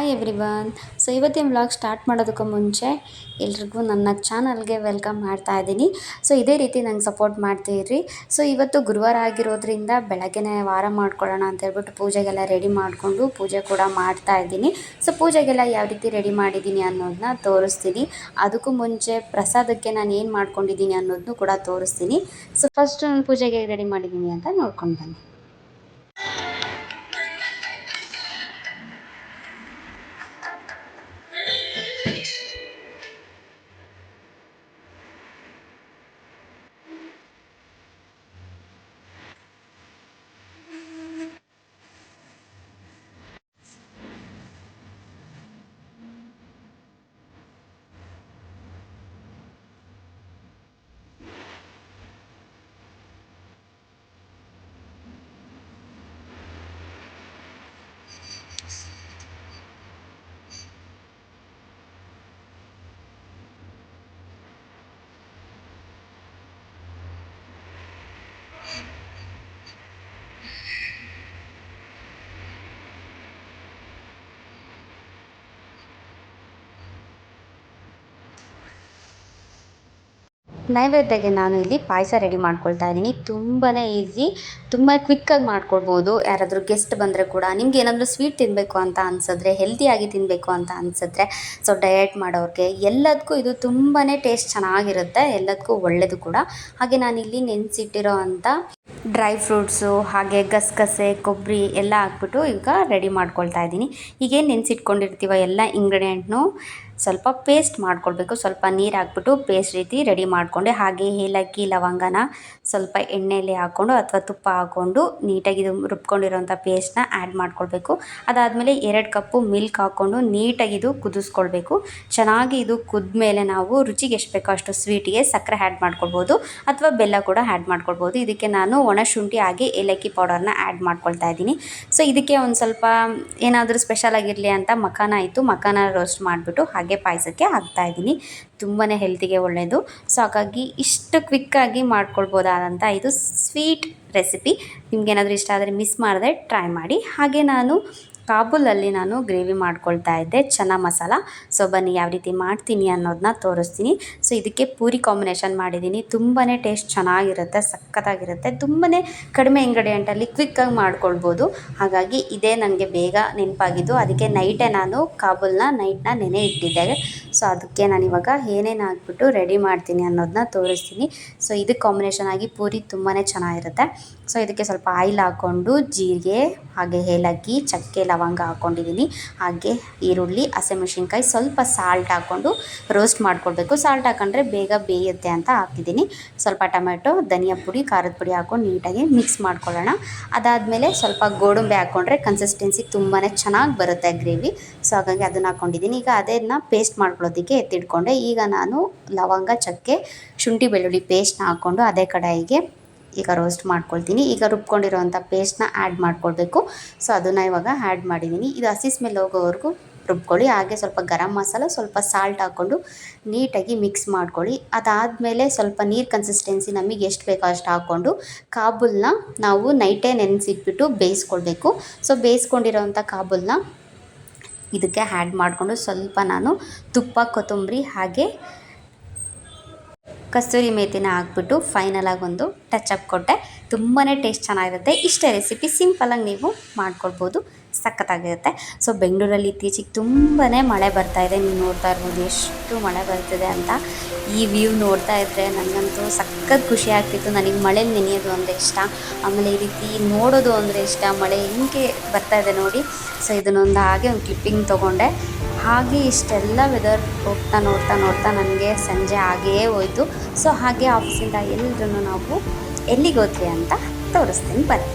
Hi everyone. So ಇವತ್ತಿನ vlog start ಮಾಡೋದಕ್ಕೂ ಮುಂಚೆ ಎಲ್ರಿಗೂ ನನ್ನ ಚಾನಲ್ಗೆ ವೆಲ್ಕಮ್ ಮಾಡ್ತಾ ಇದ್ದೀನಿ. ಸೊ ಇದೇ ರೀತಿ ನಂಗೆ ಸಪೋರ್ಟ್ ಮಾಡ್ತೀರಿ. ಸೊ ಇವತ್ತು ಗುರುವಾರ ಆಗಿರೋದ್ರಿಂದ ಬೆಳಗ್ಗೆನೇ ವಾರ ಮಾಡ್ಕೊಳ್ಳೋಣ ಅಂತ ಹೇಳ್ಬಿಟ್ಟು ಪೂಜೆಗೆಲ್ಲ ರೆಡಿ ಮಾಡಿಕೊಂಡು ಪೂಜೆ ಕೂಡ ಮಾಡ್ತಾ ಇದ್ದೀನಿ. ಸೊ ಪೂಜೆಗೆಲ್ಲ ಯಾವ ರೀತಿ ರೆಡಿ ಮಾಡಿದ್ದೀನಿ ಅನ್ನೋದನ್ನ ತೋರಿಸ್ತೀನಿ. ಅದಕ್ಕೂ ಮುಂಚೆ ಪ್ರಸಾದಕ್ಕೆ ನಾನು ಏನು ಮಾಡ್ಕೊಂಡಿದ್ದೀನಿ ಅನ್ನೋದನ್ನು ಕೂಡ ತೋರಿಸ್ತೀನಿ. ಸೊ ಫಸ್ಟ್ ನಾನು ಪೂಜೆಗೆ ರೆಡಿ ಮಾಡಿದ್ದೀನಿ ಅಂತ ನೋಡ್ಕೊಂಡು ಬನ್ನಿ. ನೈವೇದ್ಯಕ್ಕೆ ನಾನು ಇಲ್ಲಿ ಪಾಯಸ ರೆಡಿ ಮಾಡ್ಕೊಳ್ತಾ ಇದ್ದೀನಿ. ತುಂಬಾ ಈಸಿ, ತುಂಬ ಕ್ವಿಕ್ಕಾಗಿ ಮಾಡ್ಕೊಳ್ಬೋದು. ಯಾರಾದರೂ ಗೆಸ್ಟ್ ಬಂದರೆ ಕೂಡ ನಿಮ್ಗೆ ಏನಾದರೂ ಸ್ವೀಟ್ ತಿನ್ನಬೇಕು ಅಂತ ಅನಿಸಿದ್ರೆ, ಹೆಲ್ತಿಯಾಗಿ ತಿನ್ನಬೇಕು ಅಂತ ಅನಿಸಿದ್ರೆ, ಸೊ ಡಯಟ್ ಮಾಡೋರಿಗೆ ಎಲ್ಲದಕ್ಕೂ ಇದು ತುಂಬಾ ಟೇಸ್ಟ್ ಚೆನ್ನಾಗಿರುತ್ತೆ, ಎಲ್ಲದಕ್ಕೂ ಒಳ್ಳೆಯದು ಕೂಡ. ಹಾಗೆ ನಾನಿಲ್ಲಿ ನೆನೆಸಿಟ್ಟಿರೋ ಅಂಥ ಡ್ರೈ ಫ್ರೂಟ್ಸು ಹಾಗೆ ಗಸಗಸೆ ಕೊಬ್ಬರಿ ಎಲ್ಲ ಹಾಕ್ಬಿಟ್ಟು ಈಗ ರೆಡಿ ಮಾಡ್ಕೊಳ್ತಾ ಇದ್ದೀನಿ. ಈಗೇನು ನೆನೆಸಿಟ್ಕೊಂಡಿರ್ತೀವೋ ಎಲ್ಲ ಇಂಗ್ರೀಡಿಯೆಂಟ್ನು ಸ್ವಲ್ಪ ಪೇಸ್ಟ್ ಮಾಡ್ಕೊಳ್ಬೇಕು. ಸ್ವಲ್ಪ ನೀರು ಹಾಕ್ಬಿಟ್ಟು ಪೇಸ್ಟ್ ರೀತಿ ರೆಡಿ ಮಾಡಿಕೊಂಡೆ. ಹಾಗೆ ಏಲಕ್ಕಿ ಲವಂಗನ ಸ್ವಲ್ಪ ಎಣ್ಣೆಯಲ್ಲಿ ಹಾಕ್ಕೊಂಡು ಅಥವಾ ತುಪ್ಪ ಹಾಕ್ಕೊಂಡು ನೀಟಾಗಿ ಇದು ರುಬ್ಕೊಂಡಿರೋಂಥ ಪೇಸ್ಟ್ನ ಆ್ಯಡ್ ಮಾಡ್ಕೊಳ್ಬೇಕು. ಅದಾದಮೇಲೆ 2 ಕಪ್ಪು ಮಿಲ್ಕ್ ಹಾಕ್ಕೊಂಡು ನೀಟಾಗಿ ಇದು ಕುದಿಸ್ಕೊಳ್ಬೇಕು. ಚೆನ್ನಾಗಿ ಇದು ಕುದ್ಮೇಲೆ ನಾವು ರುಚಿಗೆ ಎಷ್ಟು ಬೇಕೋ ಅಷ್ಟು ಸ್ವೀಟಿಗೆ ಸಕ್ಕರೆ ಆ್ಯಡ್ ಮಾಡ್ಕೊಳ್ಬೋದು ಅಥವಾ ಬೆಲ್ಲ ಕೂಡ ಆ್ಯಡ್ ಮಾಡ್ಕೊಳ್ಬೋದು. ಇದಕ್ಕೆ ನಾನು ಒಣಶುಂಠಿ ಹಾಗೆ ಏಲಕ್ಕಿ ಪೌಡರ್ನ ಆ್ಯಡ್ ಮಾಡ್ಕೊಳ್ತಾ ಇದ್ದೀನಿ. ಸೊ ಇದಕ್ಕೆ ಒಂದು ಸ್ವಲ್ಪ ಏನಾದರೂ ಸ್ಪೆಷಲ್ ಆಗಿರಲಿ ಅಂತ ಮಖಾನ ರೋಸ್ಟ್ ಮಾಡಿಬಿಟ್ಟು ಹಾಗೆ ಪಾಯಸಕ್ಕೆ ಹಾಕ್ತಾ ಇದ್ದೀನಿ. ತುಂಬಾ ಹೆಲ್ತಿಗೆ ಒಳ್ಳೆಯದು. ಸೊ ಹಾಗಾಗಿ ಇಷ್ಟು ಕ್ವಿಕ್ಕಾಗಿ ಮಾಡ್ಕೊಳ್ಬೋದಾದಂಥ ಇದು ಸ್ವೀಟ್ ರೆಸಿಪಿ. ನಿಮ್ಗೇನಾದರೂ ಇಷ್ಟ ಆದರೆ ಮಿಸ್ ಮಾಡದೆ ಟ್ರೈ ಮಾಡಿ. ಹಾಗೆ ನಾನು ಕಾಬೂಲಲ್ಲಿ ಗ್ರೇವಿ ಮಾಡ್ಕೊಳ್ತಾ ಇದ್ದೆ, ಚನ್ನ ಮಸಾಲ. ಸೊ ಬನ್ನಿ ಯಾವ ರೀತಿ ಮಾಡ್ತೀನಿ ಅನ್ನೋದನ್ನ ತೋರಿಸ್ತೀನಿ. ಸೊ ಇದಕ್ಕೆ ಪೂರಿ ಕಾಂಬಿನೇಷನ್ ಮಾಡಿದ್ದೀನಿ. ತುಂಬಾ ಟೇಸ್ಟ್ ಚೆನ್ನಾಗಿರುತ್ತೆ, ಸಖತ್ತಾಗಿರುತ್ತೆ. ತುಂಬಾ ಕಡಿಮೆ ಇಂಗ್ರೀಡಿಯೆಂಟಲ್ಲಿ ಕ್ವಿಕ್ಕಾಗಿ ಮಾಡ್ಕೊಳ್ಬೋದು. ಹಾಗಾಗಿ ಇದೇ ನನಗೆ ಬೇಗ ನೆನಪಾಗಿದ್ದು. ಅದಕ್ಕೆ ನೈಟೇ ನಾನು ಕಾಬೂಲ್ನ ನೆನೆ ಇಟ್ಟಿದ್ದೆ. ಸೊ ಅದಕ್ಕೆ ನಾನಿವಾಗ ಏನೇನು ಹಾಕ್ಬಿಟ್ಟು ರೆಡಿ ಮಾಡ್ತೀನಿ ಅನ್ನೋದನ್ನ ತೋರಿಸ್ತೀನಿ. ಸೊ ಇದಕ್ಕೆ ಕಾಂಬಿನೇಷನ್ ಆಗಿ ಪೂರಿ ತುಂಬಾ ಚೆನ್ನಾಗಿರುತ್ತೆ. ಸೊ ಇದಕ್ಕೆ ಸ್ವಲ್ಪ ಆಯಿಲ್ ಹಾಕ್ಕೊಂಡು ಜೀರಿಗೆ ಹಾಗೆ ಏಲಕ್ಕಿ ಚಕ್ಕೆ ಲವಂಗ ಹಾಕ್ಕೊಂಡಿದ್ದೀನಿ. ಹಾಗೆ ಈರುಳ್ಳಿ ಹಸಿಮೆಣಸಿನ್ಕಾಯಿ ಸ್ವಲ್ಪ ಸಾಲ್ಟ್ ಹಾಕ್ಕೊಂಡು ರೋಸ್ಟ್ ಮಾಡ್ಕೊಳ್ಬೇಕು. ಸಾಲ್ಟ್ ಹಾಕೊಂಡ್ರೆ ಬೇಗ ಬೇಯುತ್ತೆ ಅಂತ ಹಾಕಿದ್ದೀನಿ. ಸ್ವಲ್ಪ ಟೊಮೆಟೊ ಧನಿಯಾ ಪುಡಿ ಖಾರದ ಪುಡಿ ಹಾಕ್ಕೊಂಡು ನೀಟಾಗಿ ಮಿಕ್ಸ್ ಮಾಡ್ಕೊಳ್ಳೋಣ. ಅದಾದಮೇಲೆ ಸ್ವಲ್ಪ ಗೋಡಂಬಿ ಹಾಕ್ಕೊಂಡ್ರೆ ಕನ್ಸಿಸ್ಟೆನ್ಸಿ ತುಂಬಾ ಚೆನ್ನಾಗಿ ಬರುತ್ತೆ ಗ್ರೇವಿ. ಸೊ ಹಾಗಾಗಿ ಅದನ್ನು ಹಾಕ್ಕೊಂಡಿದ್ದೀನಿ. ಈಗ ಅದನ್ನು ಪೇಸ್ಟ್ ಮಾಡ್ಕೊಳ್ಳೋದಕ್ಕೆ ಎತ್ತಿಟ್ಕೊಂಡೆ. ಈಗ ನಾನು ಲವಂಗ ಚಕ್ಕೆ ಶುಂಠಿ ಬೆಳ್ಳುಳ್ಳಿ ಪೇಸ್ಟ್ನ ಹಾಕ್ಕೊಂಡು ಅದೇ ಕಡಾಯಿಗೆ ಈಗ ರೋಸ್ಟ್ ಮಾಡ್ಕೊಳ್ತೀನಿ. ಈಗ ರುಬ್ಕೊಂಡಿರೋವಂಥ ಪೇಸ್ಟ್ನ ಆ್ಯಡ್ ಮಾಡ್ಕೊಳ್ಬೇಕು. ಸೊ ಅದನ್ನು ಇವಾಗ ಆ್ಯಡ್ ಮಾಡಿದ್ದೀನಿ. ಇದು ಹಸಿ ಸ್ಮೆಲ್ ಹೋಗೋವರೆಗೂ ರುಬ್ಕೊಳ್ಳಿ. ಹಾಗೆ ಸ್ವಲ್ಪ ಗರಂ ಮಸಾಲ ಸ್ವಲ್ಪ ಸಾಲ್ಟ್ ಹಾಕ್ಕೊಂಡು ನೀಟಾಗಿ ಮಿಕ್ಸ್ ಮಾಡ್ಕೊಳ್ಳಿ. ಅದಾದಮೇಲೆ ಸ್ವಲ್ಪ ನೀರು ಕನ್ಸಿಸ್ಟೆನ್ಸಿ ನಮಗೆ ಎಷ್ಟು ಬೇಕೋ ಅಷ್ಟು ಹಾಕ್ಕೊಂಡು ಕಾಬೂಲ್ನ ನಾವು ನೈಟೇ ನೆನೆಸಿಟ್ಬಿಟ್ಟು ಬೇಯಿಸ್ಕೊಳ್ಬೇಕು. ಸೊ ಬೇಯಿಸ್ಕೊಂಡಿರೋವಂಥ ಕಾಬೂಲ್ನ ಇದಕ್ಕೆ ಆ್ಯಡ್ ಮಾಡಿಕೊಂಡು ಸ್ವಲ್ಪ ನಾನು ತುಪ್ಪ ಕೊತ್ತಂಬರಿ ಹಾಗೆ ಕಸ್ತೂರಿ ಮೇಥಿನ ಹಾಕ್ಬಿಟ್ಟು ಫೈನಲಾಗಿ ಒಂದು ಟಚ್ ಕೊಟ್ಟೆ. ತುಂಬಾ ಟೇಸ್ಟ್ ಚೆನ್ನಾಗಿರುತ್ತೆ. ಇಷ್ಟೇ ರೆಸಿಪಿ, ಸಿಂಪಲಾಗಿ ನೀವು ಮಾಡ್ಕೊಳ್ಬೋದು, ಸಖತ್ತಾಗಿರುತ್ತೆ. ಸೊ ಬೆಂಗಳೂರಲ್ಲಿ ಇತ್ತೀಚೆಗೆ ತುಂಬಾ ಮಳೆ ಬರ್ತಾಯಿದೆ. ನೀವು ನೋಡ್ತಾ ಇರ್ಬೋದು ಎಷ್ಟು ಮಳೆ ಬರ್ತಿದೆ ಅಂತ. ಈ ವ್ಯೂ ನೋಡ್ತಾ ಇದ್ದರೆ ನನಗಂತೂ ಸಖತ್ ಖುಷಿ ಆಗ್ತಿತ್ತು. ನನಗೆ ಮಳೇಲಿ ನೆನೆಯೋದು ಅಂದರೆ ಇಷ್ಟ. ಆಮೇಲೆ ಈ ರೀತಿ ನೋಡೋದು ಅಂದರೆ ಇಷ್ಟ. ಮಳೆ ಹಿಂಗೆ ಬರ್ತಾಯಿದೆ ನೋಡಿ. ಸೊ ಇದನ್ನೊಂದು ಹಾಗೆ ಒಂದು ಕ್ಲಿಪ್ಪಿಂಗ್ ತೊಗೊಂಡೆ. ಹಾಗೆ ಇಷ್ಟೆಲ್ಲ ವೆದರ್ ಹೋಗ್ತಾ ನೋಡ್ತಾ ನನಗೆ ಸಂಜೆ ಆಗೇ ಹೋಯಿತು. ಸೊ ಹಾಗೆ ಆಫೀಸಿಂದ ಎಲ್ಲರೂ ನಾವು ಎಲ್ಲಿಗೆ ಹೋದ್ವಿ ಅಂತ ತೋರಿಸ್ತೀನಿ ಬನ್ನಿ.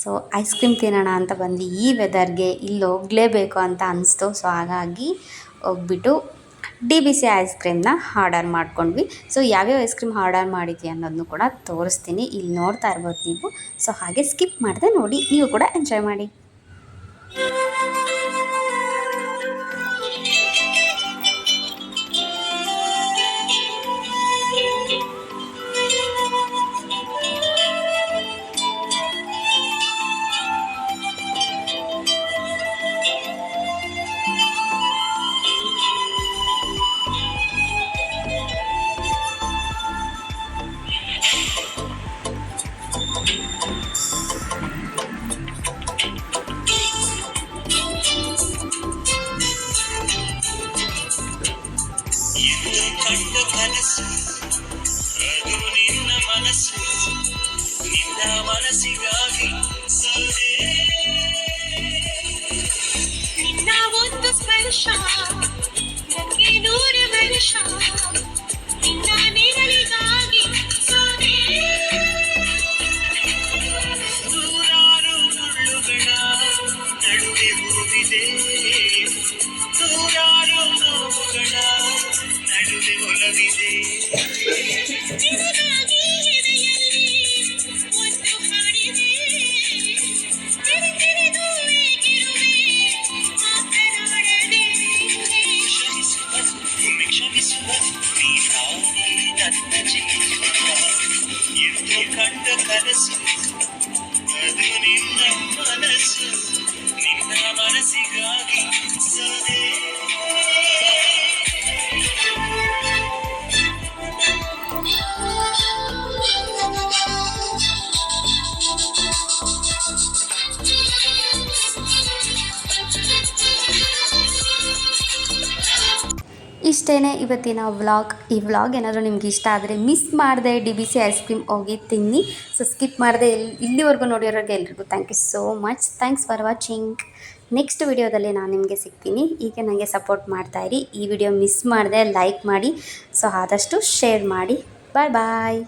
ಸೊ ಐಸ್ ಕ್ರೀಮ್ ತಿನ್ನೋಣ ಅಂತ ಬಂದು ಈ ವೆದರ್ಗೆ ಇಲ್ಲಿ ಹೋಗಲೇಬೇಕು ಅಂತ ಅನಿಸ್ತು. ಸೊ ಹಾಗಾಗಿ ಹೋಗ್ಬಿಟ್ಟು DBC ಐಸ್ ಕ್ರೀಮ್ನ ಆರ್ಡರ್ ಮಾಡ್ಕೊಂಡ್ವಿ. ಸೊ ಯಾವ್ಯಾವ ಐಸ್ ಕ್ರೀಮ್ ಆರ್ಡರ್ ಮಾಡಿದ್ವಿ ಅನ್ನೋದನ್ನು ಕೂಡ ತೋರಿಸ್ತೀನಿ. ಇಲ್ಲಿ ನೋಡ್ತಾ ಇರ್ಬೋದು ನೀವು. ಸೊ ಹಾಗೆ ಸ್ಕಿಪ್ ಮಾಡಿದೆ ನೋಡಿ, ನೀವು ಕೂಡ ಎಂಜಾಯ್ ಮಾಡಿ. ಮನಸ್ಸಿಗಾಗಿ ಸೋದೆ ನಿನ್ನ ಒಂದು ಸ್ಪರ್ಶ ನನಗೆ 100 ವರ್ಷ ನಿನ್ನ ನೆರಳಿಗಾಗಿ ಸೋದೆ ನೂರಾರು ಮುಳ್ಳುಗಳ ನಡುವೆ ಮುರಿದಿದೆ ನೂರಾರು ನೋವುಗಳ ನಡುವೆ ಒಲವಿದೆ ನಿನಗಾಗಿ ಎದೆಯಲ್ಲಿ ಒಂದು ಹಾಡಿದೆ ತಿರುತಿರಿದು ಏಗಿರುವೆ ಮಾತನಾಡದೆ ಕ್ಷಮಿಸುವ ಒಮ್ಮೆ ಕ್ಷಮಿಸುವ ನೀನಾನೇ ನನ್ನ ಜೀವ ಎಂದು ಕಂಡ ಕನಸು ಅದು ನಿನ್ನ ಮನಸ್ಸು ನಿನ್ನ ಮನಸ್ಸಿಗಾಗಿ ಸೋದೆ ಇಷ್ಟೇ ಇವತ್ತಿನ ವ್ಲಾಗ್. ಈ ವ್ಲಾಗ್ ಏನಾದರೂ ನಿಮ್ಗೆ ಇಷ್ಟ ಆದರೆ ಮಿಸ್ ಮಾಡದೆ DBC ಐಸ್ ಕ್ರೀಮ್ ಹೋಗಿ ತಿನ್ನಿ. ಸೊ ಸ್ಕಿಪ್ ಮಾಡದೆ ಇಲ್ಲಿವರೆಗೂ ನೋಡಿರೋರಿಗೆ ಎಲ್ರಿಗೂ thank you so much. Thanks for watching. Next ವಿಡಿಯೋದಲ್ಲಿ ನಾನು ನಿಮಗೆ ಸಿಗ್ತೀನಿ. ಹೀಗೆ ನನಗೆ ಸಪೋರ್ಟ್ ಮಾಡ್ತಾಯಿರಿ. ಈ ವಿಡಿಯೋ ಮಿಸ್ ಮಾಡದೆ ಲೈಕ್ ಮಾಡಿ. ಸೊ ಆದಷ್ಟು ಶೇರ್ ಮಾಡಿ. ಬಾಯ್ ಬಾಯ್.